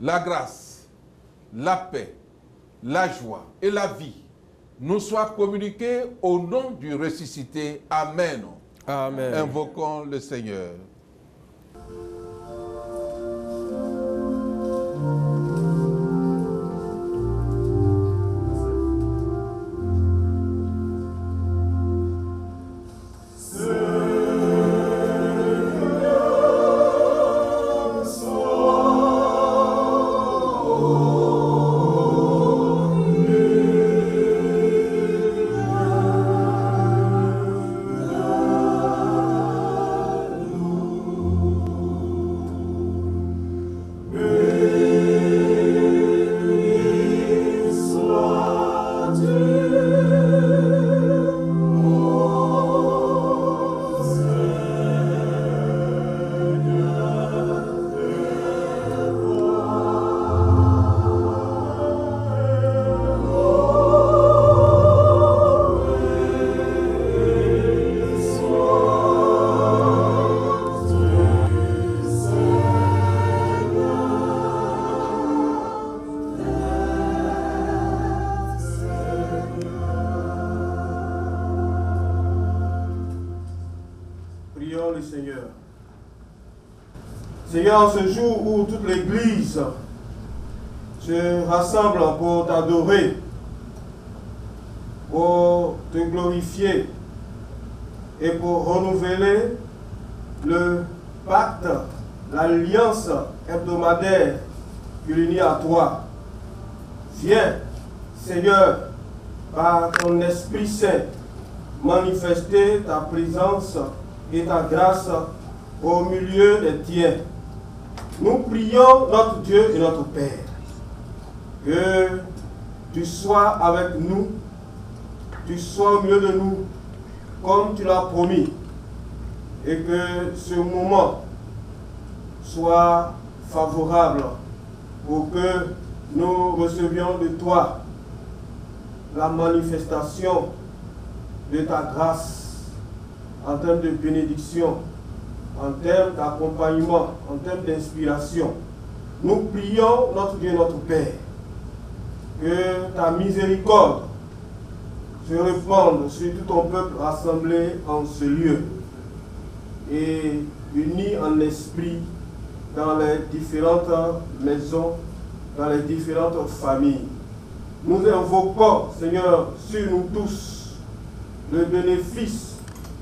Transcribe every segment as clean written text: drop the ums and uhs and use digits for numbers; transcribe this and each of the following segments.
La grâce, la paix, la joie et la vie nous soient communiquées au nom du ressuscité. Amen. Amen. Invoquons le Seigneur. Prions le Seigneur. Seigneur, ce jour où toute l'Église se rassemble pour t'adorer, pour te glorifier et pour renouveler le pacte, l'alliance hebdomadaire qui l'unit à toi. Viens, Seigneur, par ton Esprit Saint, manifester ta présence et ta grâce au milieu des tiens. Nous prions notre Dieu et notre Père, que tu sois avec nous, tu sois au milieu de nous, comme tu l'as promis, et que ce moment soit favorable pour que nous recevions de toi la manifestation de ta grâce en termes de bénédiction, en termes d'accompagnement, en termes d'inspiration. Nous prions notre Dieu, notre Père, que ta miséricorde se répande sur tout ton peuple rassemblé en ce lieu et uni en esprit dans les différentes maisons, dans les différentes familles. Nous invoquons, Seigneur, sur nous tous le bénéfice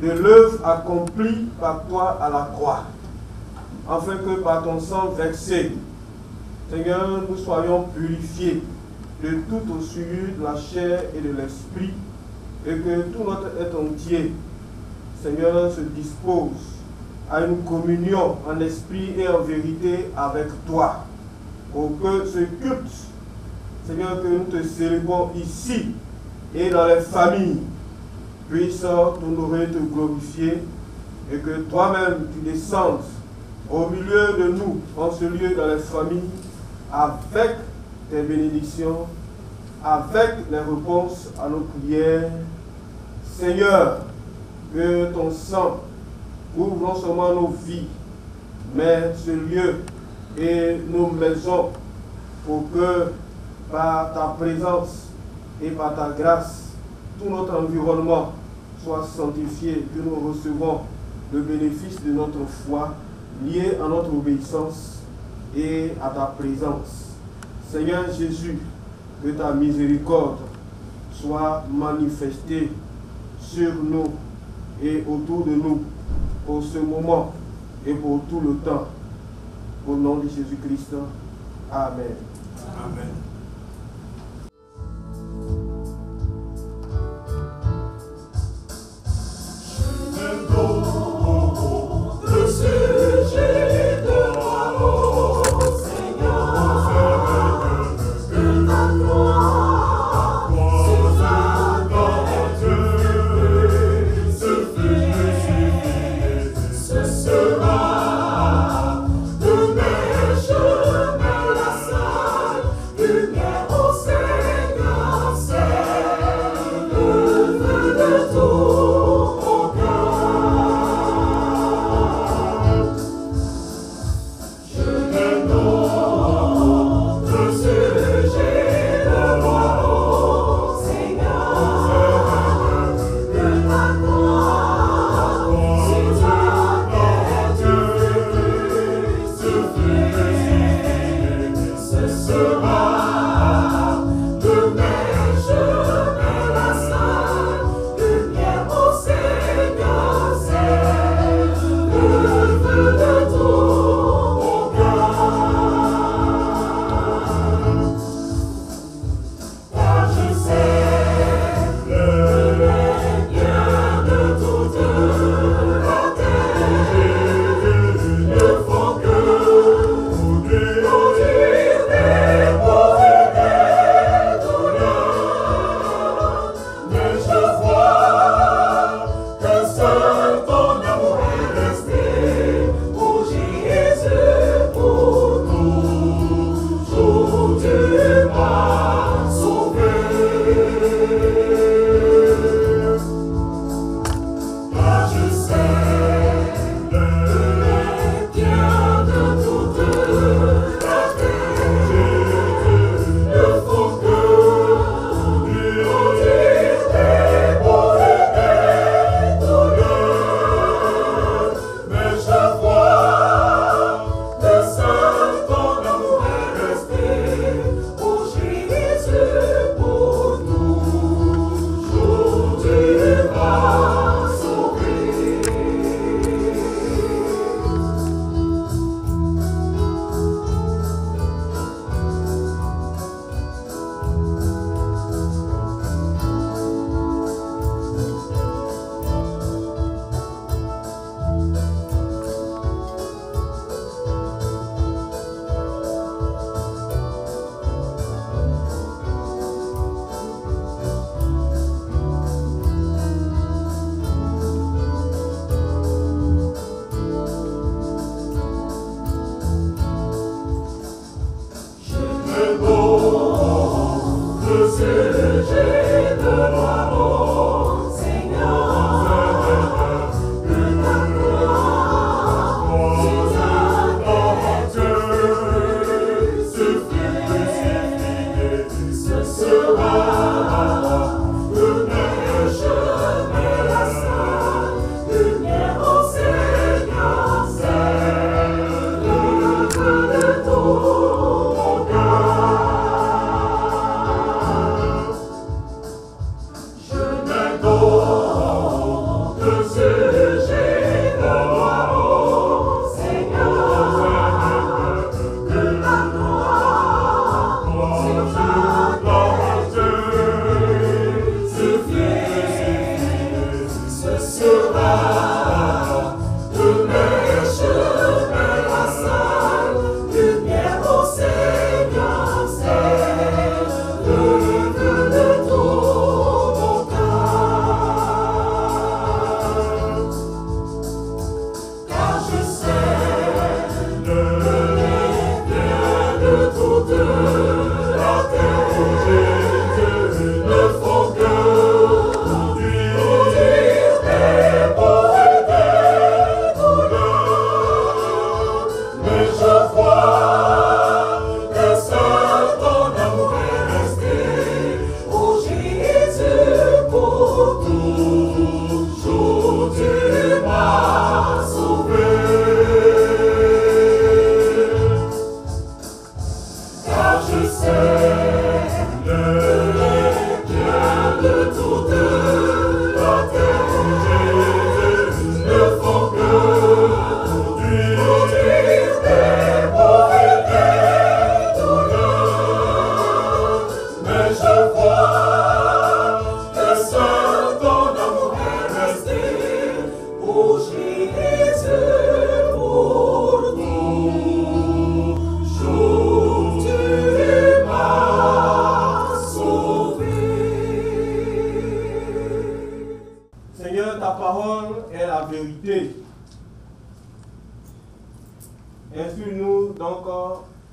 de l'œuvre accomplie par toi à la croix, afin que par ton sang versé, Seigneur, nous soyons purifiés de toute souillure de la chair et de l'esprit, et que tout notre être entier, Seigneur, se dispose à une communion en esprit et en vérité avec toi, pour que ce culte, Seigneur, que nous te célébrons ici et dans les familles, puisse t'honorer, te glorifier, et que toi-même tu descendes au milieu de nous, en ce lieu, dans les familles, avec tes bénédictions, avec les réponses à nos prières. Seigneur, que ton sang ouvre non seulement nos vies, mais ce lieu et nos maisons, pour que par ta présence et par ta grâce, tout notre environnement soit sanctifié, que nous recevons le bénéfice de notre foi lié à notre obéissance et à ta présence. Seigneur Jésus, que ta miséricorde soit manifestée sur nous et autour de nous pour ce moment et pour tout le temps. Au nom de Jésus-Christ. Amen. Amen. Sera de mes chemins la salle.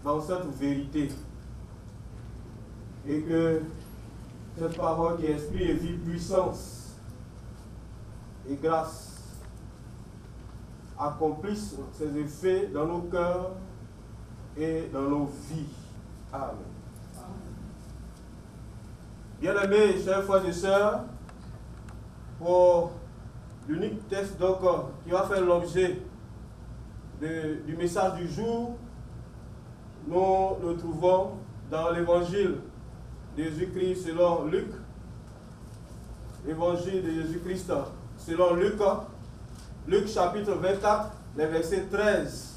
dans cette vérité. Et que cette parole qui est esprit et vie, puissance et grâce accomplisse ses effets dans nos cœurs et dans nos vies. Amen. Bien-aimés, chers frères et sœurs, pour l'unique texte donc, qui va faire l'objet du message du jour, nous le trouvons dans l'évangile de Jésus-Christ selon Luc. L'évangile de Jésus-Christ selon Luc. Luc chapitre 24, les versets 13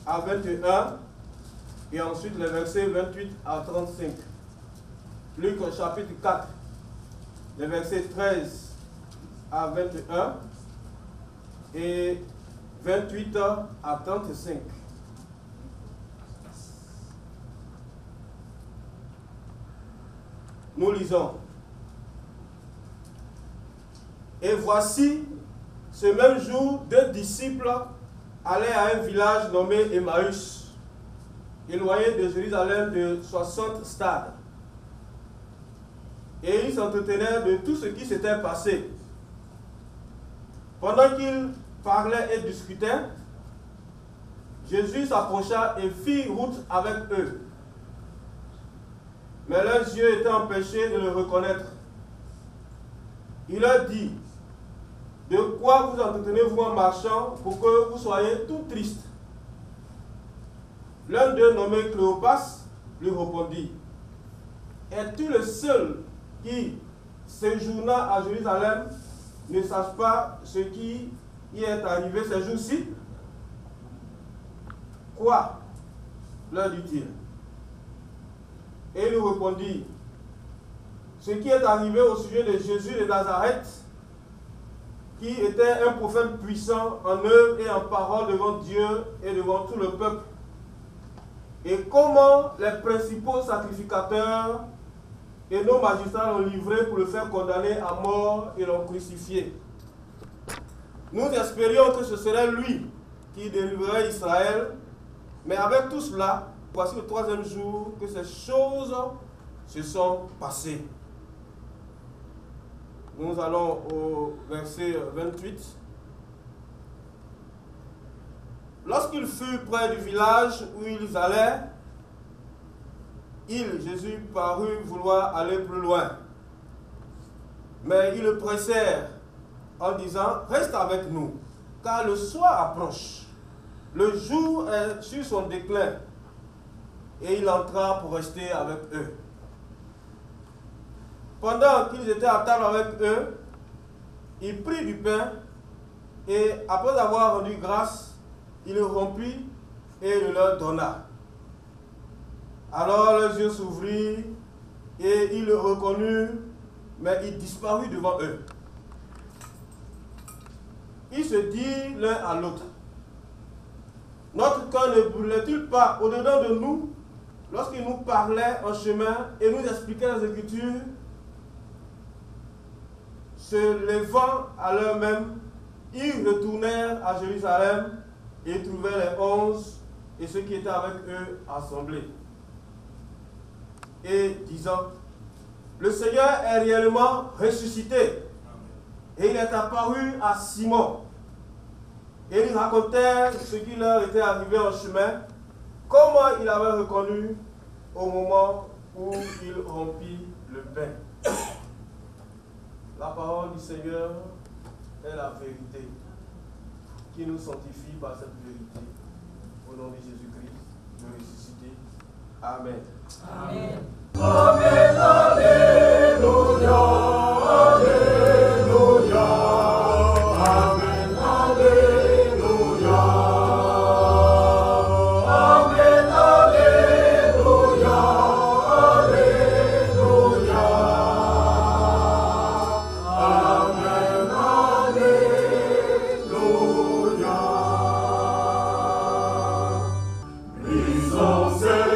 à 21 et ensuite les versets 28 à 35. Luc chapitre 4, les versets 13 à 21 et 28 à 35. Nous lisons. Et voici, ce même jour, 2 disciples allaient à un village nommé Emmaüs, éloigné de Jérusalem de 60 stades. Et ils s'entretenaient de tout ce qui s'était passé. Pendant qu'ils parlaient et discutaient, Jésus s'approcha et fit route avec eux. Mais leurs yeux étaient empêchés de le reconnaître. Il leur dit, de quoi vous entretenez-vous en marchant pour que vous soyez tout tristes? L'un d'eux, nommé Cléopas, lui répondit, es-tu le seul qui, séjournant à Jérusalem, ne sache pas ce qui y est arrivé ces jours-ci? Quoi? Leur dit-il. Et il lui répondit, ce qui est arrivé au sujet de Jésus de Nazareth, qui était un prophète puissant en œuvre et en parole devant Dieu et devant tout le peuple, et comment les principaux sacrificateurs et nos magistrats l'ont livré pour le faire condamner à mort et l'ont crucifié. Nous espérions que ce serait lui qui délivrerait Israël, mais avec tout cela, voici le 3e jour que ces choses se sont passées. Nous allons au verset 28. Lorsqu'ils furent près du village où ils allaient, Jésus, parut vouloir aller plus loin. Mais ils le pressèrent en disant, reste avec nous, car le soir approche. Le jour est sur son déclin. Et il entra pour rester avec eux. Pendant qu'ils étaient à table avec eux, il prit du pain et après avoir rendu grâce, il le rompit et le leur donna. Alors leurs yeux s'ouvrirent et ils le reconnurent, mais il disparut devant eux. Ils se dirent l'un à l'autre, notre cœur ne brûlait-il pas au-dedans de nous lorsqu'il nous parlait en chemin et nous expliquait les Écritures? Se levant à l'heure même, ils retournèrent à Jérusalem et trouvèrent les 11 et ceux qui étaient avec eux assemblés. Et disant, le Seigneur est réellement ressuscité. Et il est apparu à Simon. Et ils racontèrent ce qui leur était arrivé en chemin, comment il avait reconnu au moment où il rompit le pain. La parole du Seigneur est la vérité qui nous sanctifie par cette vérité. Au nom de Jésus-Christ, le ressuscité. Amen. Amen. Amen. Alléluia. Alléluia. Amen. Alléluia. Amen. Alléluia. Alléluia. Amen. Alléluia. Brisons ces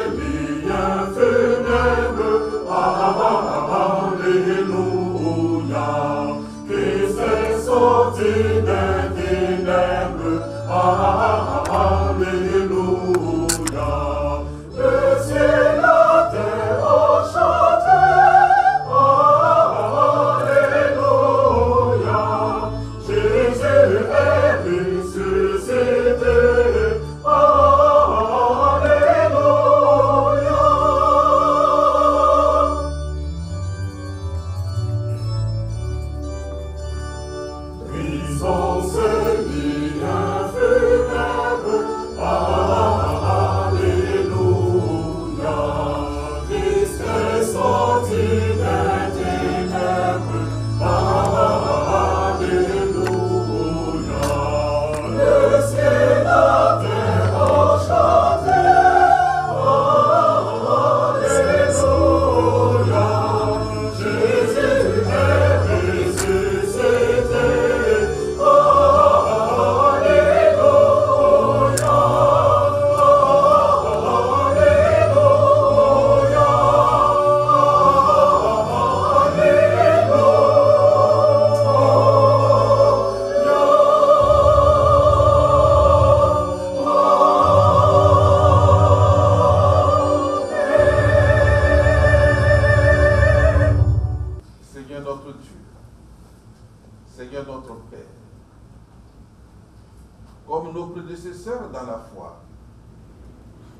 liens funèbres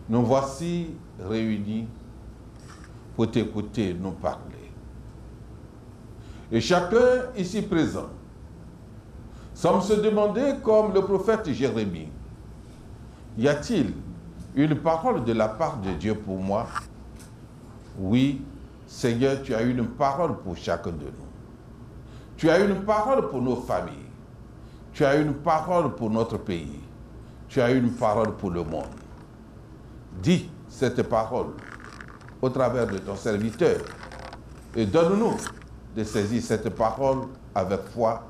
nous voici réunis pour t'écouter nous parler. Et chacun ici présent semble se demander, comme le prophète Jérémie, y a-t-il une parole de la part de Dieu pour moi? Oui, Seigneur, tu as une parole pour chacun de nous. Tu as une parole pour nos familles. Tu as une parole pour notre pays. Tu as une parole pour le monde. Dis cette parole au travers de ton serviteur et donne-nous de saisir cette parole avec foi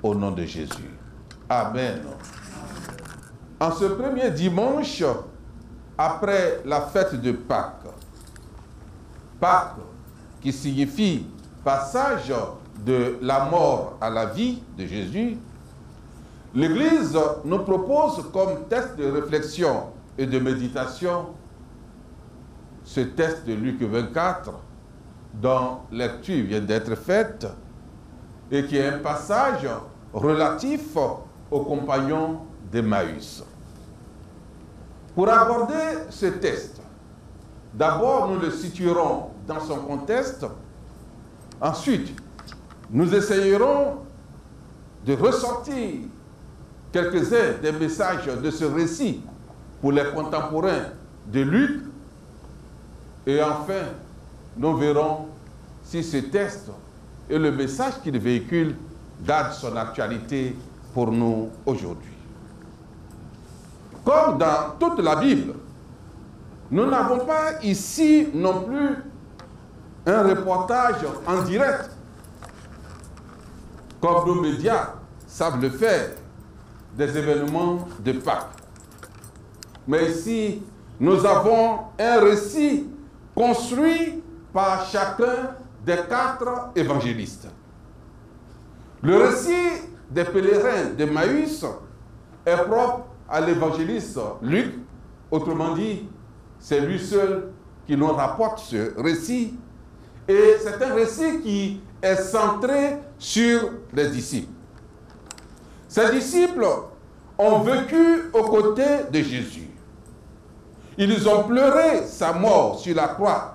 au nom de Jésus. Amen. En ce premier dimanche, après la fête de Pâques, Pâques qui signifie passage de la mort à la vie de Jésus, l'Église nous propose comme texte de réflexion et de méditation ce texte de Luc 24, dont lecture vient d'être faite, et qui est un passage relatif aux compagnons d'Emmaüs. Pour aborder ce texte, d'abord nous le situerons dans son contexte, ensuite nous essayerons de ressortir quelques-uns des messages de ce récit pour les contemporains de Luc, et enfin nous verrons si ce texte et le message qu'il véhicule gardent son actualité pour nous aujourd'hui. Comme dans toute la Bible, nous n'avons pas ici non plus un reportage en direct, comme nos médias savent le faire, des événements de Pâques. Mais ici, nous avons un récit construit par chacun des 4 évangélistes. Le récit des pèlerins d'Emmaüs est propre à l'évangéliste Luc, autrement dit, c'est lui seul qui nous rapporte ce récit, et c'est un récit qui est centré sur les disciples. Ces disciples ont vécu aux côtés de Jésus. Ils ont pleuré sa mort sur la croix.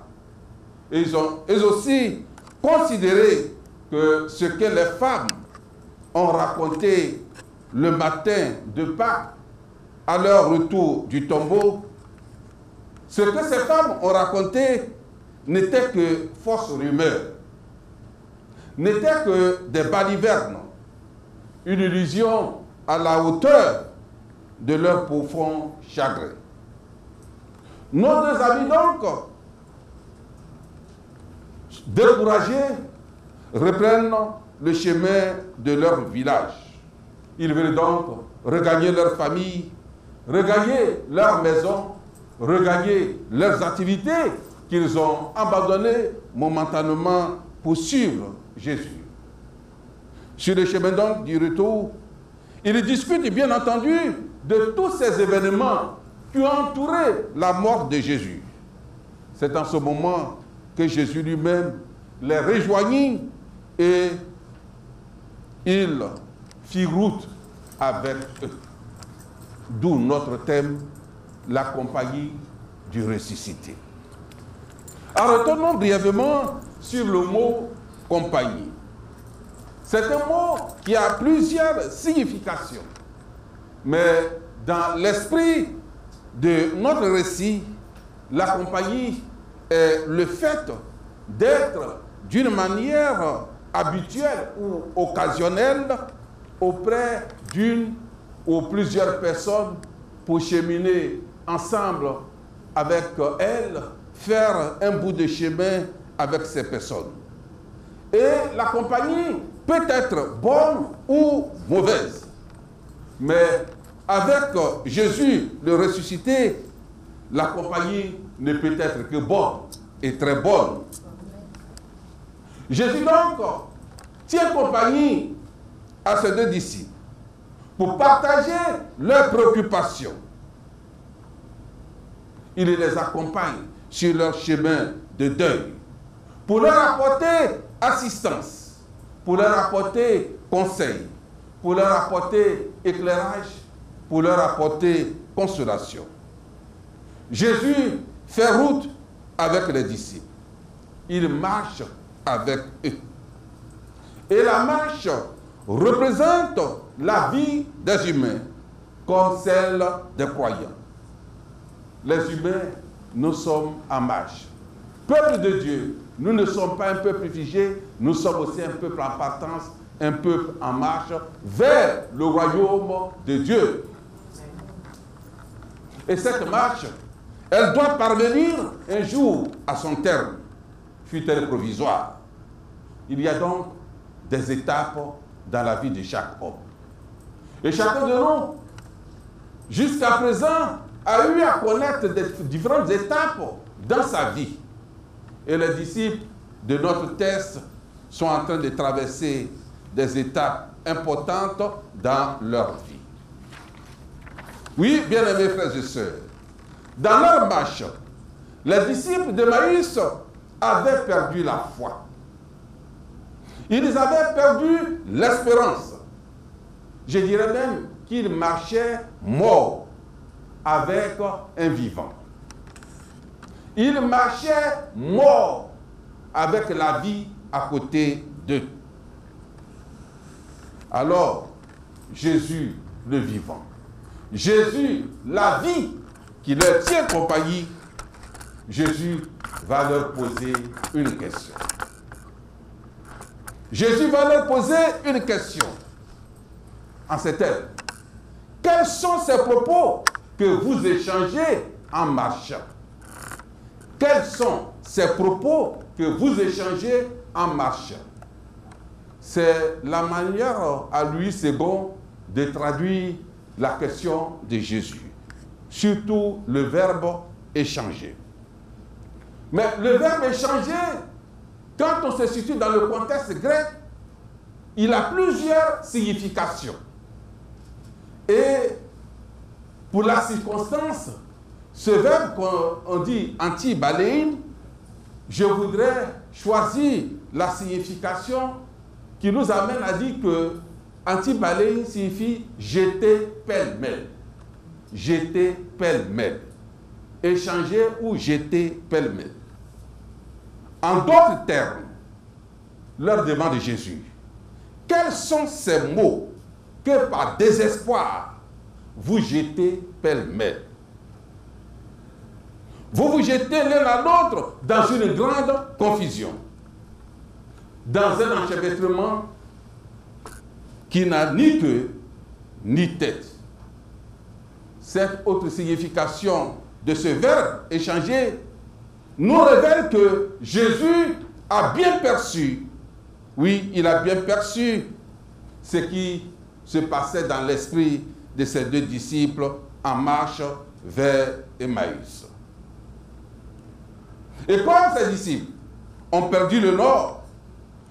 Et ils ont aussi considéré que ce que les femmes ont raconté le matin de Pâques à leur retour du tombeau, ce que ces femmes ont raconté n'était que fausse rumeur, n'était que des balivernes, une illusion à la hauteur de leur profond chagrin. Nos 2 amis donc, découragés, reprennent le chemin de leur village. Ils veulent donc regagner leur famille, regagner leur maison, regagner leurs activités qu'ils ont abandonnées momentanément pour suivre Jésus. Sur le chemin donc du retour, ils discutent bien entendu de tous ces événements qui ont entouré la mort de Jésus. C'est en ce moment que Jésus lui-même les rejoignit et il fit route avec eux. D'où notre thème, la compagnie du ressuscité. Alors, retournons brièvement sur le mot compagnie. C'est un mot qui a plusieurs significations. Mais dans l'esprit de notre récit, la compagnie est le fait d'être d'une manière habituelle ou occasionnelle auprès d'une ou plusieurs personnes pour cheminer ensemble avec elles, faire un bout de chemin avec ces personnes. Et la compagnie peut être bonne ou mauvaise. Mais avec Jésus le ressuscité, la compagnie ne peut être que bonne et très bonne. Jésus donc tient compagnie à ses 2 disciples pour partager leurs préoccupations. Il les accompagne sur leur chemin de deuil pour leur apporter assistance, pour leur apporter conseil, pour leur apporter éclairage, pour leur apporter consolation. Jésus fait route avec les disciples. Il marche avec eux. Et la marche représente la vie des humains comme celle des croyants. Les humains, nous sommes en marche. Peuple de Dieu, nous ne sommes pas un peuple figé, nous sommes aussi un peuple en partance, un peuple en marche vers le royaume de Dieu. Et cette marche, elle doit parvenir un jour à son terme, fut-elle provisoire. Il y a donc des étapes dans la vie de chaque homme. Et chacun de nous, jusqu'à présent, a eu à connaître des différentes étapes dans sa vie. Et les disciples de notre texte sont en train de traverser des étapes importantes dans leur vie. Oui, bien-aimés frères et sœurs, dans leur marche, les disciples d'Emmaüs avaient perdu la foi. Ils avaient perdu l'espérance. Je dirais même qu'ils marchaient morts avec un vivant. Ils marchaient morts avec la vie à côté d'eux. Alors, Jésus le vivant, Jésus la vie qui leur tient compagnie, Jésus va leur poser une question. Jésus va leur poser une question en ces termes. Quels sont ces propos que vous échangez en marchant? Quels sont ces propos que vous échangez en marchant? C'est la manière à Louis II de traduire la question de Jésus. Surtout le verbe échanger. Mais le verbe échanger, quand on se situe dans le contexte grec, il a plusieurs significations. Et pour la circonstance, ce verbe qu'on dit anti-baléine, je voudrais choisir la signification qui nous amène à dire que anti-baléine signifie jeter pêle-mêle. Jeter pêle-mêle. Échanger ou jeter pêle-mêle. En d'autres termes, leur demande de Jésus, quels sont ces mots que par désespoir vous jetez pêle-mêle? Vous vous jetez l'un à l'autre dans une grande confusion, dans un enchevêtrement qui n'a ni queue ni tête. Cette autre signification de ce verbe échangé nous révèle que Jésus a bien perçu, oui, il a bien perçu ce qui se passait dans l'esprit de ces deux disciples en marche vers Emmaüs. Et comme ces disciples ont perdu le nord,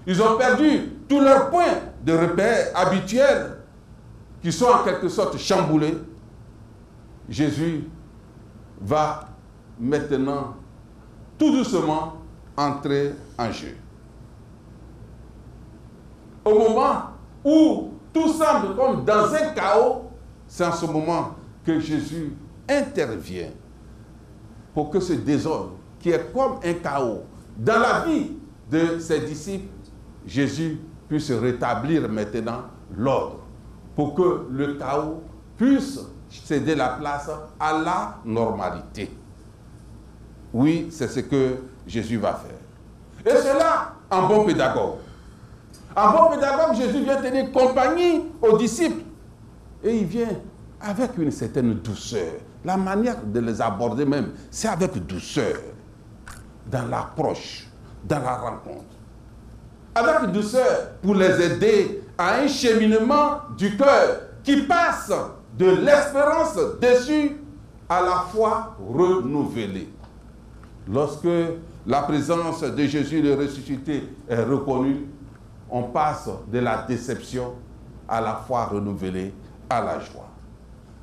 ils ont perdu tous leurs points de repère habituels qui sont en quelque sorte chamboulés, Jésus va maintenant tout doucement entrer en jeu. Au moment où tout semble comme dans un chaos, c'est en ce moment que Jésus intervient pour que ce désordre, qui est comme un chaos, dans la vie de ses disciples, Jésus puisse rétablir maintenant l'ordre, pour que le chaos puisse céder la place à la normalité. Oui, c'est ce que Jésus va faire. Et cela en bon pédagogue. En bon pédagogue, Jésus vient tenir compagnie aux disciples. Et il vient avec une certaine douceur. La manière de les aborder même, c'est avec douceur. Dans l'approche, dans la rencontre. Avec douceur pour les aider à un cheminement du cœur qui passe de l'espérance déçue à la foi renouvelée. Lorsque la présence de Jésus le ressuscité est reconnue, on passe de la déception à la foi renouvelée, à la joie.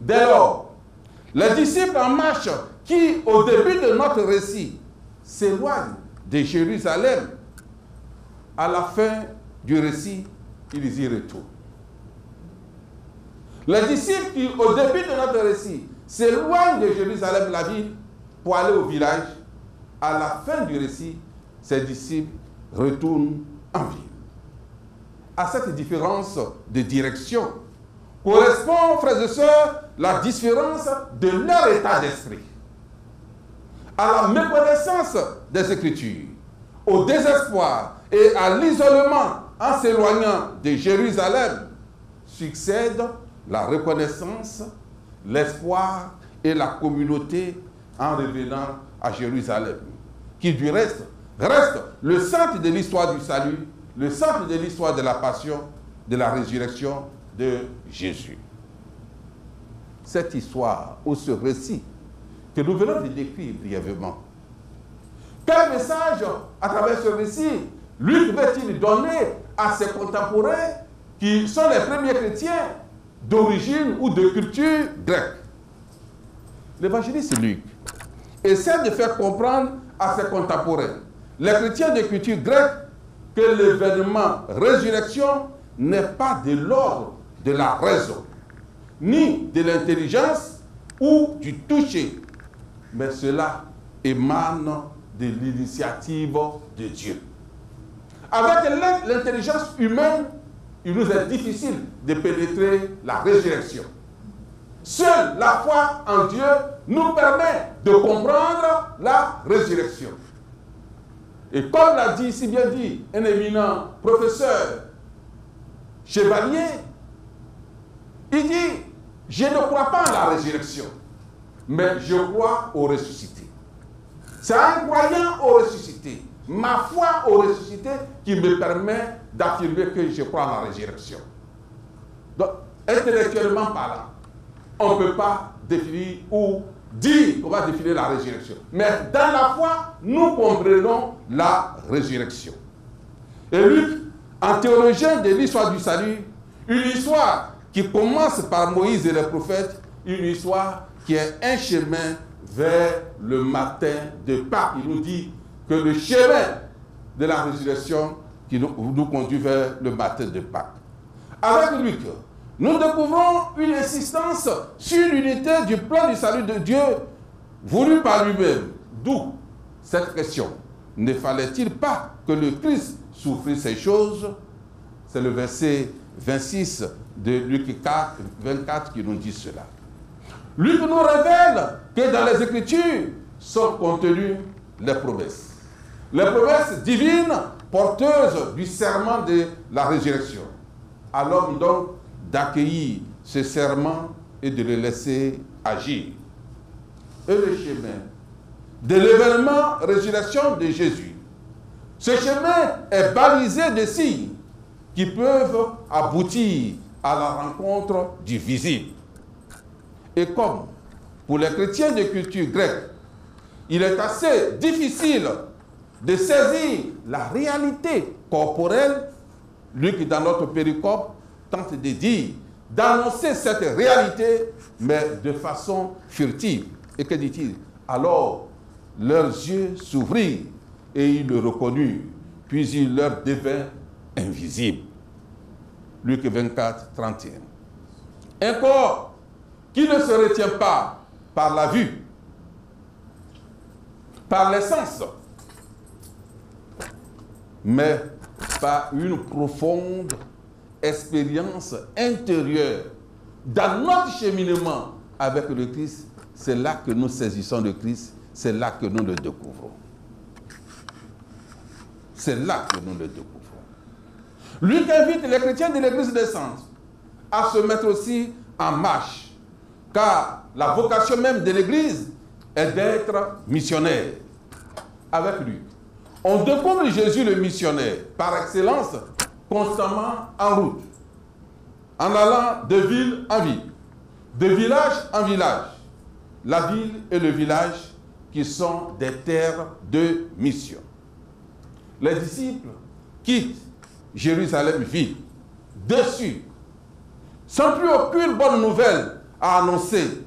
Dès lors, les disciples en marche qui, au début de notre récit, s'éloignent de Jérusalem, à la fin du récit, ils y retournent. Les disciples qui, au début de notre récit, s'éloignent de Jérusalem, la ville, pour aller au village, à la fin du récit, ses disciples retournent en ville. À cette différence de direction correspond, frères et sœurs, la différence de leur état d'esprit, à la méconnaissance des Écritures, au désespoir et à l'isolement en s'éloignant de Jérusalem, succède la reconnaissance, l'espoir et la communauté en revenant à Jérusalem, qui du reste le centre de l'histoire du salut, le centre de l'histoire de la passion, de la résurrection de Jésus. Cette histoire ou ce récit que nous venons de décrire brièvement, quel message à travers ce récit Luc veut-il donner à ses contemporains qui sont les premiers chrétiens d'origine ou de culture grecque? L'évangéliste Luc essaie de faire comprendre à ses contemporains, les chrétiens de culture grecque, que l'événement résurrection n'est pas de l'ordre de la raison, ni de l'intelligence ou du toucher, mais cela émane de l'initiative de Dieu. Avec l'intelligence humaine, il nous est difficile de pénétrer la résurrection. Seule la foi en Dieu nous permet de comprendre la résurrection. Et comme l'a dit, si bien dit, un éminent professeur chevalier, il dit, je ne crois pas à la résurrection, mais je crois au ressuscité. C'est un croyant au ressuscité, ma foi au ressuscité, qui me permet d'affirmer que je crois à la résurrection. Donc, intellectuellement parlant, on ne peut pas définir ou dire qu'on va définir la résurrection. Mais dans la foi, nous comprenons la résurrection. Et Luc, en théologien de l'histoire du salut, une histoire qui commence par Moïse et les prophètes, une histoire qui est un chemin vers le matin de Pâques. Il nous dit que le chemin de la résurrection qui nous conduit vers le matin de Pâques. Avec Luc, nous découvrons une insistance sur l'unité du plan du salut de Dieu voulu par lui-même. D'où cette question. Ne fallait-il pas que le Christ souffrisse ces choses? C'est le verset 26 de Luc 4, 24 qui nous dit cela. Luc nous révèle que dans les Écritures sont contenues les promesses. Les promesses divines porteuses du serment de la résurrection. À l'homme donc d'accueillir ce serment et de le laisser agir. Et le chemin de l'événement résurrection de Jésus. Ce chemin est balisé de signes qui peuvent aboutir à la rencontre du visible. Et comme pour les chrétiens de culture grecque, il est assez difficile de saisir la réalité corporelle, Luc, dans notre péricope, tente de dire, d'annoncer cette réalité, mais de façon furtive. Et que dit-il? Alors, leurs yeux s'ouvrirent et ils le reconnurent, puis il leur devint invisible. Luc 24, 31. Un corps qui ne se retient pas par la vue, par les sens, mais par une profonde expérience intérieure. Dans notre cheminement avec le Christ, c'est là que nous saisissons le Christ, c'est là que nous le découvrons. C'est là que nous le découvrons. Luc invite les chrétiens de l'Église des Saints à se mettre aussi en marche, car la vocation même de l'Église est d'être missionnaire. Avec Luc, on découvre Jésus le missionnaire, par excellence, constamment en route, en allant de ville en ville, de village en village. La ville et le village qui sont des terres de mission. Les disciples quittent Jérusalem-ville, déçus, sans plus aucune bonne nouvelle à annoncer.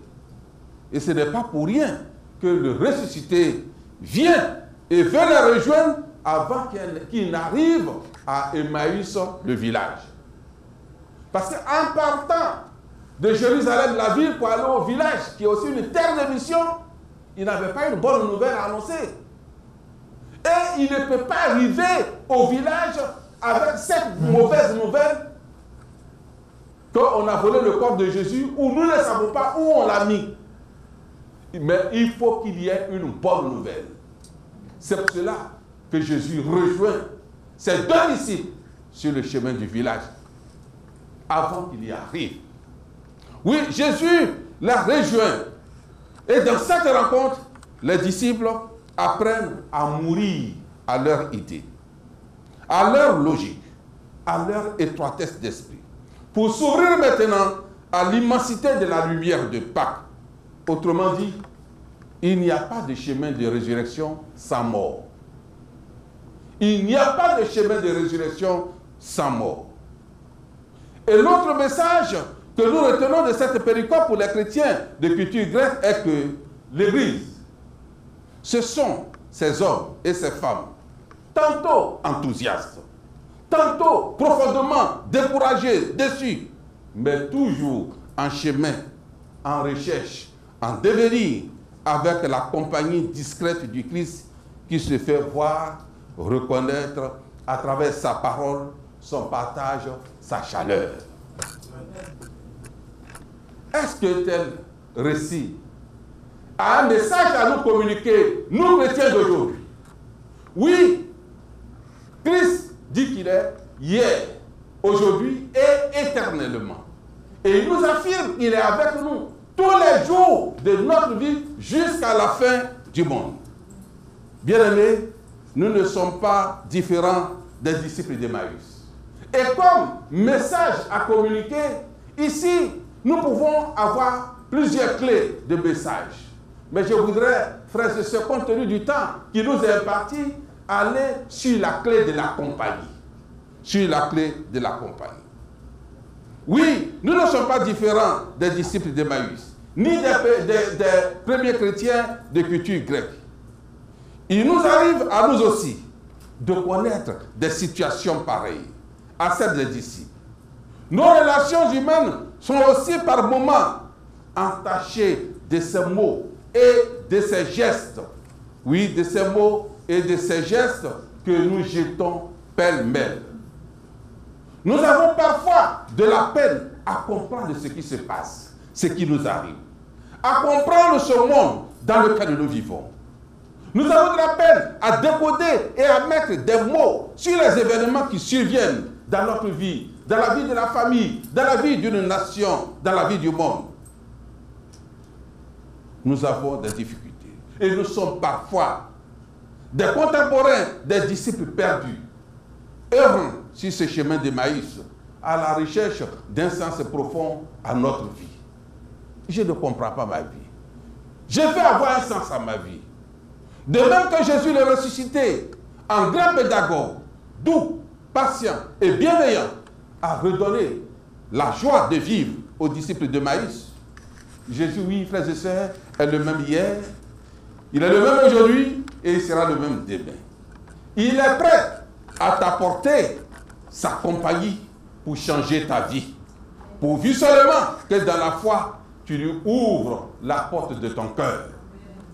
Et ce n'est pas pour rien que le ressuscité vient et veut les rejoindre avant qu'il n'arrive à Emmaüs, le village. Parce qu'en partant de Jérusalem, la ville, pour aller au village, qui est aussi une terre de mission, il n'avait pas une bonne nouvelle à annoncer. Et il ne peut pas arriver au village avec cette mauvaise nouvelle qu'on a volé le corps de Jésus, où nous ne savons pas où on l'a mis. Mais il faut qu'il y ait une bonne nouvelle. C'est pour cela que Jésus rejoint ses 2 disciples sur le chemin du village, avant qu'il y arrive. Oui, Jésus la rejoint. Et dans cette rencontre, les disciples apprennent à mourir à leur idée, à leur logique, à leur étroitesse d'esprit, pour s'ouvrir maintenant à l'immensité de la lumière de Pâques. Autrement dit, il n'y a pas de chemin de résurrection sans mort. Il n'y a pas de chemin de résurrection sans mort. Et l'autre message que nous retenons de cette péricope pour les chrétiens de culture grecque est que l'Église, ce sont ces hommes et ces femmes, tantôt enthousiastes, tantôt profondément découragés, déçus, mais toujours en chemin, en recherche, en devenir, avec la compagnie discrète du Christ qui se fait voir, reconnaître à travers sa parole, son partage, sa chaleur. Est-ce que tel récit a un message à nous communiquer, nous chrétiens d'aujourd'hui? Oui, Christ dit qu'il est hier, aujourd'hui et éternellement. Et il nous affirme qu'il est avec nous tous les jours de notre vie jusqu'à la fin du monde. Bien-aimés, nous ne sommes pas différents des disciples d'Emmaüs. Et comme message à communiquer, ici, nous pouvons avoir plusieurs clés de message. Mais je voudrais, frères et sœurs, compte tenu du temps qui nous est imparti, aller sur la clé de la compagnie. Sur la clé de la compagnie. Oui, nous ne sommes pas différents des disciples d'Emmaüs, ni des premiers chrétiens de culture grecque. Il nous arrive à nous aussi de connaître des situations pareilles à celles des disciples. Nos relations humaines sont aussi par moments entachées de ces mots et de ces gestes. Oui, de ces mots et de ces gestes que nous jetons pêle-mêle. Nous avons parfois de la peine à comprendre ce qui se passe, ce qui nous arrive, à comprendre ce monde dans lequel nous vivons. Nous avons de la peine à décoder et à mettre des mots sur les événements qui surviennent dans notre vie, dans la vie de la famille, dans la vie d'une nation, dans la vie du monde. Nous avons des difficultés. Et nous sommes parfois des contemporains des disciples perdus, errant sur ce chemin d'Emmaüs, à la recherche d'un sens profond à notre vie. Je ne comprends pas ma vie. Je veux avoir un sens à ma vie. De même que Jésus le ressuscité, en grand pédagogue, doux, patient et bienveillant, a redonné la joie de vivre aux disciples d'Emmaüs. Jésus, oui, frères et sœurs, est le même hier, il est le même aujourd'hui et il sera le même demain. Il est prêt à t'apporter sa compagnie pour changer ta vie. Pourvu seulement que dans la foi, tu lui ouvres la porte de ton cœur.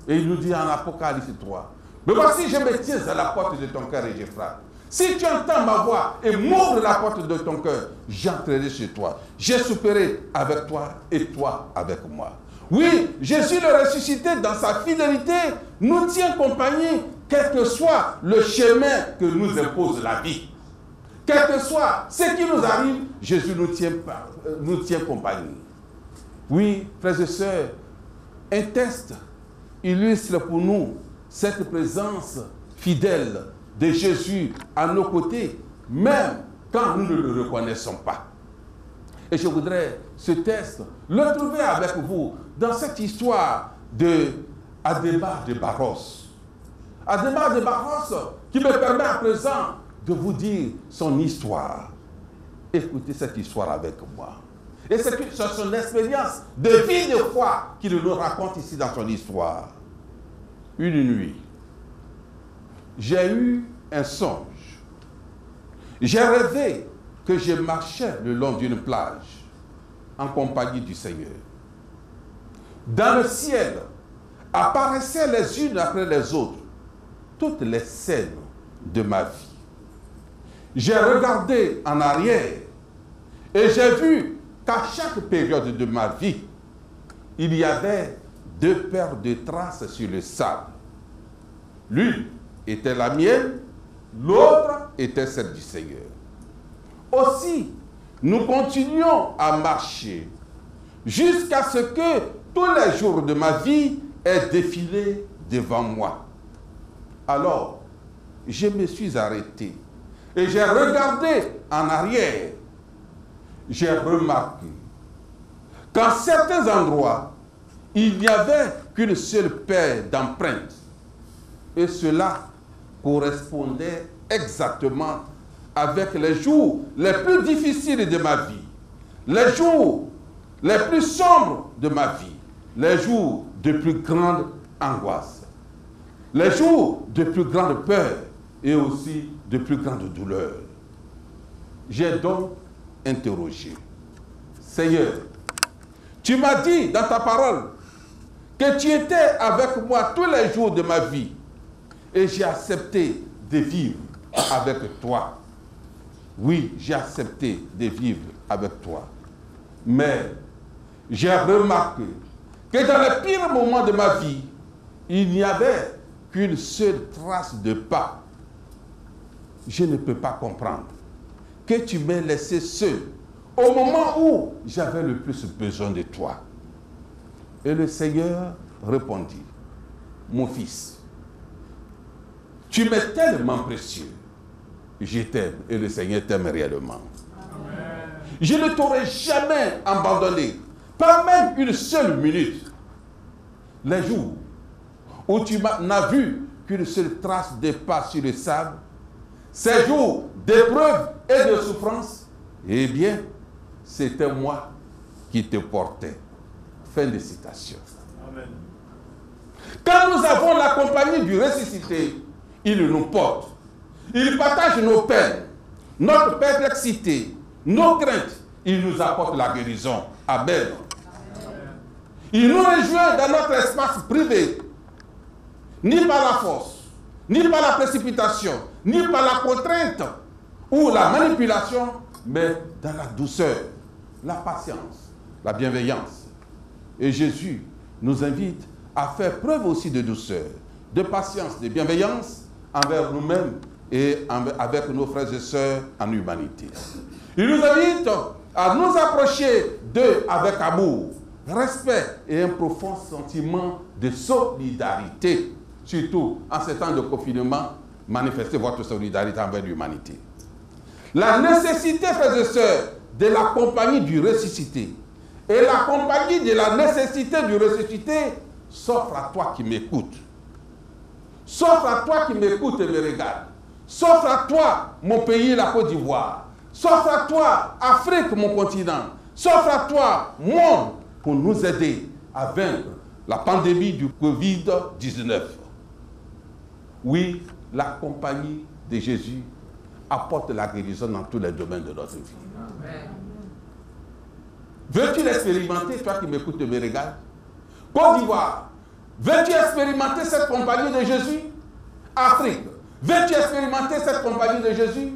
Et il nous dit en Apocalypse 3, mais voici, je me tiens à la porte de ton cœur et je frappe. Si tu entends ma voix et m'ouvres la porte de ton cœur, j'entrerai chez toi. Je souperai avec toi et toi avec moi. Oui, Jésus le ressuscité dans sa fidélité nous tient compagnie, quel que soit le chemin que nous impose la vie. Quel que soit ce qui nous arrive, Jésus nous tient compagnie. Oui, frères et sœurs, un test illustre pour nous cette présence fidèle de Jésus à nos côtés, même quand nous ne le reconnaissons pas. Et je voudrais ce test le trouver avec vous dans cette histoire de Adhémar de Barros. Adhémar de Barros qui me permet à présent de vous dire son histoire. Écoutez cette histoire avec moi. Et c'est son expérience de vie de foi qu'il nous raconte ici dans son histoire. Une nuit, j'ai eu un songe. J'ai rêvé que je marchais le long d'une plage en compagnie du Seigneur. Dans le ciel, apparaissaient les unes après les autres toutes les scènes de ma vie. J'ai regardé en arrière et j'ai vu qu'à chaque période de ma vie, il y avait deux paires de traces sur le sable. L'une était la mienne, l'autre était celle du Seigneur. Aussi, nous continuons à marcher jusqu'à ce que tous les jours de ma vie aient défilé devant moi. Alors, je me suis arrêté et j'ai regardé en arrière. J'ai remarqué qu'en certains endroits, il n'y avait qu'une seule paire d'empreintes. Et cela correspondait exactement avec les jours les plus difficiles de ma vie, les jours les plus sombres de ma vie, les jours de plus grande angoisse, les jours de plus grande peur et aussi de plus grande douleur. J'ai donc interrogé: Seigneur, tu m'as dit dans ta parole que tu étais avec moi tous les jours de ma vie et j'ai accepté de vivre avec toi. Oui, j'ai accepté de vivre avec toi. Mais j'ai remarqué que dans les pires moments de ma vie, il n'y avait qu'une seule trace de pas. Je ne peux pas comprendre que tu m'aies laissé seul au moment où j'avais le plus besoin de toi. Et le Seigneur répondit: mon fils, tu m'es tellement précieux. Je t'aime et le Seigneur t'aime réellement. Amen. Je ne t'aurais jamais abandonné, pas même une seule minute. Les jours où tu n'as vu qu'une seule trace de pas sur le sable, ces jours d'épreuve et de souffrance, eh bien, c'était moi qui te portais. Fin de citation. Amen. Quand nous avons la compagnie du ressuscité, il nous porte. Il partage nos peines, notre perplexité, nos craintes. Il nous apporte la guérison. Amen. Il nous rejoint dans notre espace privé, ni par la force, ni par la précipitation, ni par la contrainte ou la manipulation, mais dans la douceur, la patience, la bienveillance. Et Jésus nous invite à faire preuve aussi de douceur, de patience, de bienveillance envers nous-mêmes et avec nos frères et sœurs en humanité. Il nous invite à nous approcher d'eux avec amour, respect et un profond sentiment de solidarité. Surtout en ces temps de confinement, manifestez votre solidarité envers l'humanité. La nécessité, frères et sœurs, de la compagnie du ressuscité et la compagnie de la nécessité du ressuscité s'offre à toi qui m'écoutes. S'offre à toi qui m'écoutes et me regarde. S'offre à toi, mon pays, la Côte d'Ivoire. S'offre à toi, Afrique, mon continent. S'offre à toi, monde, pour nous aider à vaincre la pandémie du Covid-19. Oui, la compagnie de Jésus apporte la guérison dans tous les domaines de notre vie. Amen. Veux-tu l'expérimenter, toi qui m'écoutes et me regardes? Côte d'Ivoire, veux-tu expérimenter cette compagnie de Jésus? Afrique, veux-tu expérimenter cette compagnie de Jésus?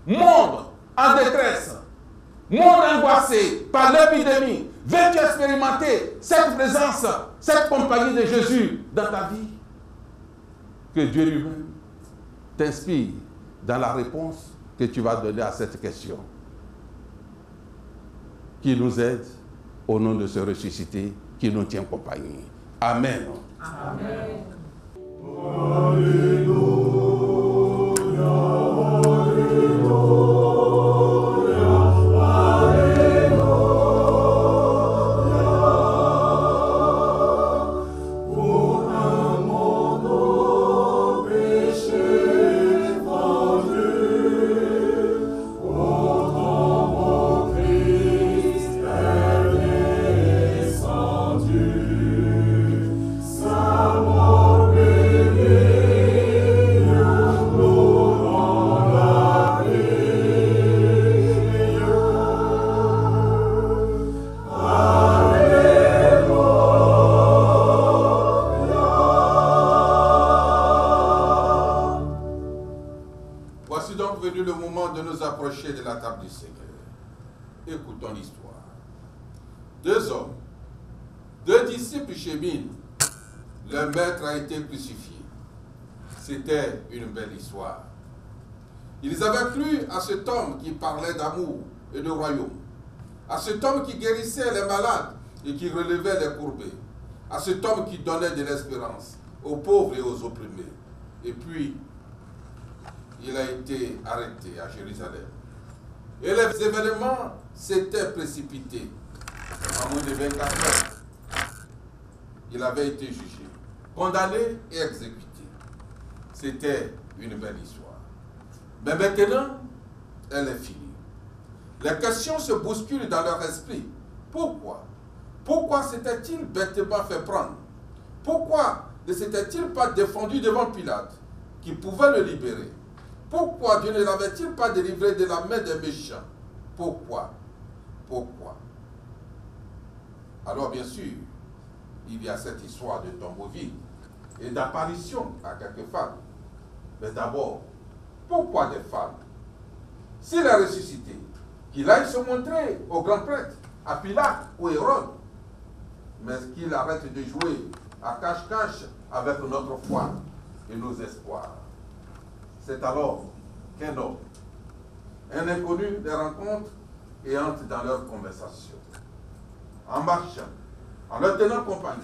Monde en détresse, monde angoissé par l'épidémie, veux-tu expérimenter cette présence, cette compagnie de Jésus dans ta vie? Que Dieu lui-même t'inspire dans la réponse que tu vas donner à cette question. Qui nous aide au nom de ce ressuscité qui nous tient compagnie. Amen. Amen. Alléluia. Amen. venu le moment de nous approcher de la table du Seigneur. Écoutons l'histoire. 2 hommes, 2 disciples cheminent. Le maître a été crucifié. C'était une belle histoire. Ils avaient cru à cet homme qui parlait d'amour et de royaume, à cet homme qui guérissait les malades et qui relevait les courbés, à cet homme qui donnait de l'espérance aux pauvres et aux opprimés. Et puis, il a été arrêté à Jérusalem. Et les événements s'étaient précipités. En moins de 24 heures, il avait été jugé, condamné et exécuté. C'était une belle histoire. Mais maintenant, elle est finie. Les questions se bousculent dans leur esprit. Pourquoi? Pourquoi s'était-il bêtement fait prendre? Pourquoi ne s'était-il pas défendu devant Pilate, qui pouvait le libérer? Pourquoi Dieu ne l'avait-il pas délivré de la main des méchants? Pourquoi? Pourquoi? Alors bien sûr, il y a cette histoire de tombeau vide et d'apparition à quelques femmes. Mais d'abord, pourquoi des femmes? S'il a ressuscité, qu'il aille se montrer au grand prêtre, à Pilate ou Hérode, mais qu'il arrête de jouer à cache-cache avec notre foi et nos espoirs. C'est alors qu'un homme, un inconnu, les rencontre et entre dans leur conversation. En marchant, en leur tenant compagnie,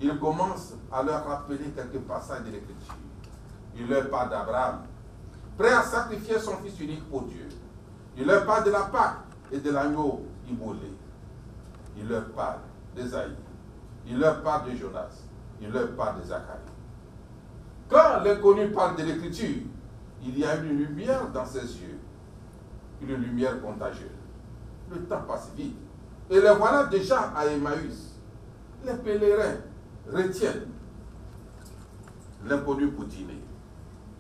il commence à leur rappeler quelques passages de l'Écriture. Il leur parle d'Abraham, prêt à sacrifier son fils unique pour Dieu. Il leur parle de la Pâque et de l'agneau immolé. Il leur parle d'Ésaïe. Il leur parle de Jonas. Il leur parle de Zacharie. Quand l'inconnu parle de l'Écriture, il y a une lumière dans ses yeux, une lumière contagieuse. Le temps passe vite. Et les voilà déjà à Emmaüs. Les pèlerins retiennent l'inconnu pour dîner.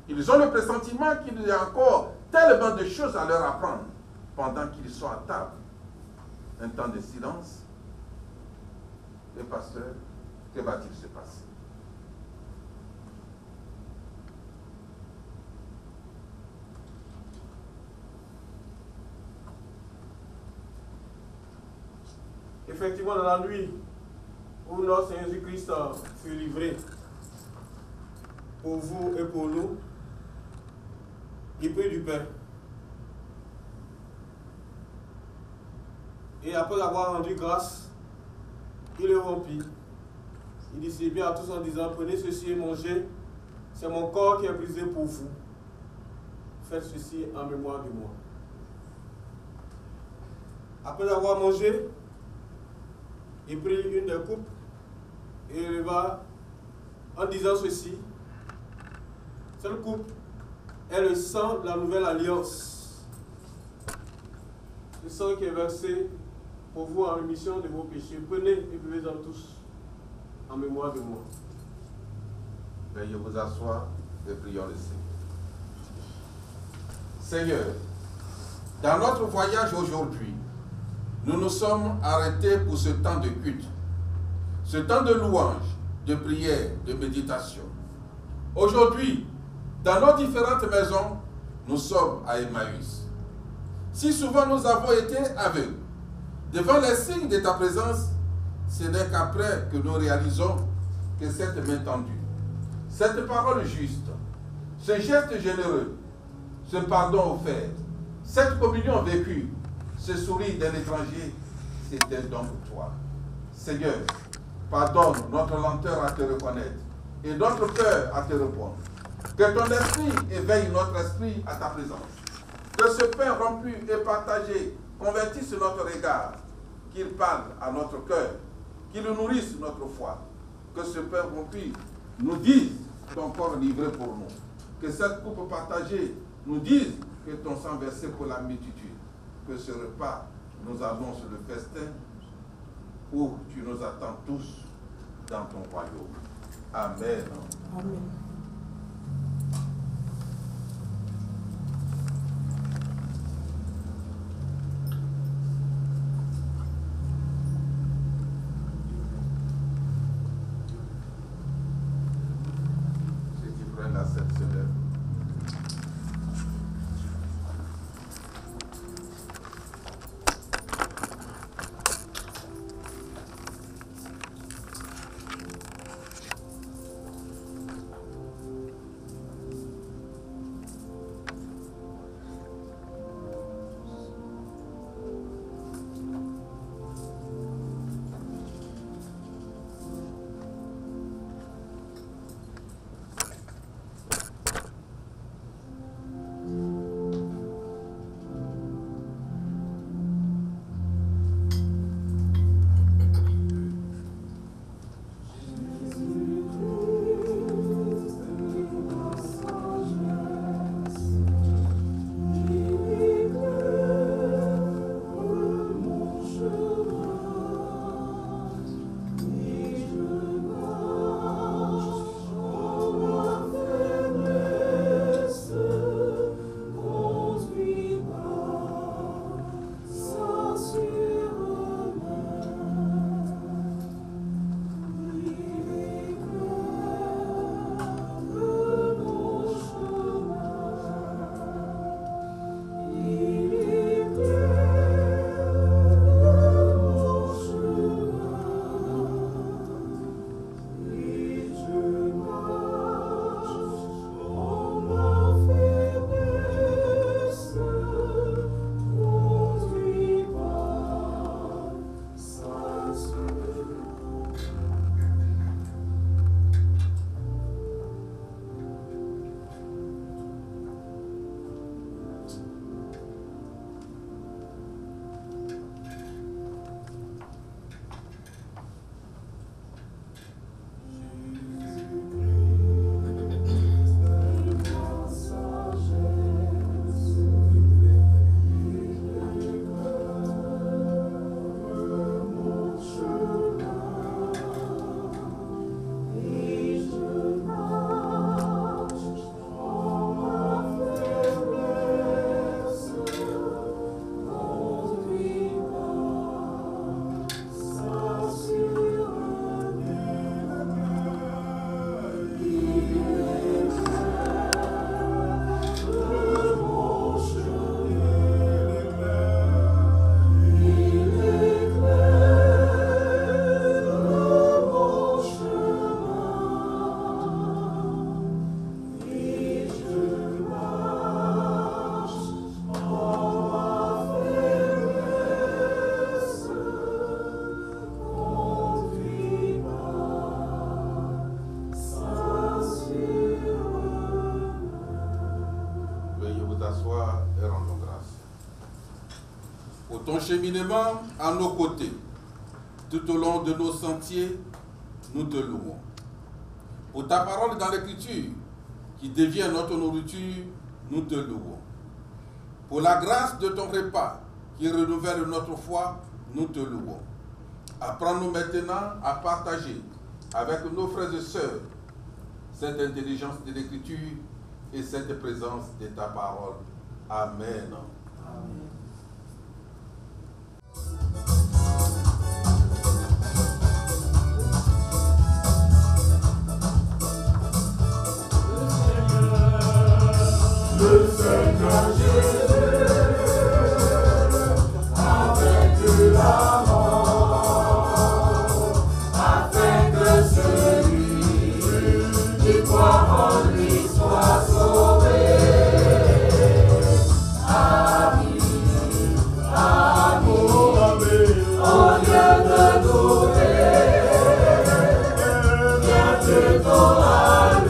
Ils ont le pressentiment qu'il y a encore tellement de choses à leur apprendre pendant qu'ils sont à table. Un temps de silence. Et pasteur, que va-t-il se passer? Effectivement, dans la nuit où notre Seigneur Jésus-Christ fut livré pour vous et pour nous, il prit du pain. Et après avoir rendu grâce, il le rompit. Il distribua à tous en disant, prenez ceci et mangez, c'est mon corps qui est brisé pour vous. Faites ceci en mémoire de moi. Après avoir mangé, il prit une des coupes et il leva en disant ceci. Cette coupe est le sang de la nouvelle alliance. Le sang qui est versé pour vous en rémission de vos péchés. Prenez et buvez-en tous en mémoire de moi. Veuillez vous asseoir et prions le Seigneur. Seigneur, dans notre voyage aujourd'hui, nous nous sommes arrêtés pour ce temps de culte, ce temps de louange, de prière, de méditation. Aujourd'hui, dans nos différentes maisons, nous sommes à Emmaüs. Si souvent nous avons été aveugles devant les signes de ta présence, ce n'est qu'après que nous réalisons que cette main tendue, cette parole juste, ce geste généreux, ce pardon offert, cette communion vécue, ce sourire d'un étranger, c'est un don pour toi. Seigneur, pardonne notre lenteur à te reconnaître et notre peur à te répondre. Que ton esprit éveille notre esprit à ta présence. Que ce pain rompu et partagé convertisse notre regard, qu'il parle à notre cœur, qu'il nourrisse notre foi. Que ce pain rompu nous dise ton corps livré pour nous. Que cette coupe partagée nous dise que ton sang versé pour la multitude. Que ce repas nous allons sur le festin où tu nous attends tous dans ton royaume. Amen. Amen. Ceux qui prennent la cette se lèvent. ton cheminement à nos côtés, tout au long de nos sentiers, nous te louons. Pour ta parole dans l'Écriture, qui devient notre nourriture, nous te louons. Pour la grâce de ton repas, qui renouvelle notre foi, nous te louons. Apprends-nous maintenant à partager avec nos frères et sœurs cette intelligence de l'Écriture et cette présence de ta parole. Amen. Amen. Le Seigneur Jésus, avec la mort, afin que celui qui croit en lui soit sauvé. Ami, amour, au lieu de douter, viens plutôt à lui.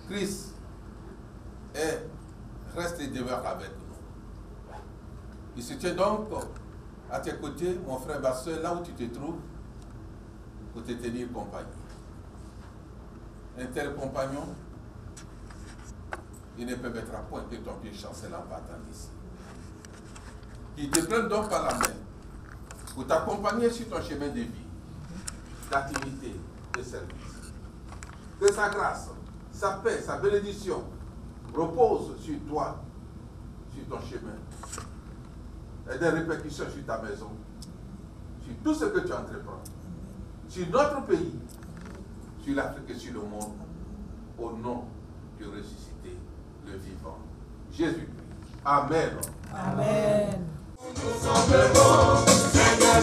Christ reste et demeure avec nous. Il se tient donc à tes côtés, mon frère, ma soeur, là où tu te trouves, pour te tenir compagnie. Un tel compagnon, il ne permettra point que ton pied chancelle en partant d'ici. Il te prenne donc par la main pour t'accompagner sur ton chemin de vie, d'activité, de service. Que sa grâce, sa paix, sa bénédiction repose sur toi, sur ton chemin, et des répercussions sur ta maison, sur tout ce que tu entreprends, sur notre pays, sur l'Afrique et sur le monde, au nom du ressuscité, le vivant, Jésus-Christ. Amen. Amen. Nous sommes bons, Seigneur.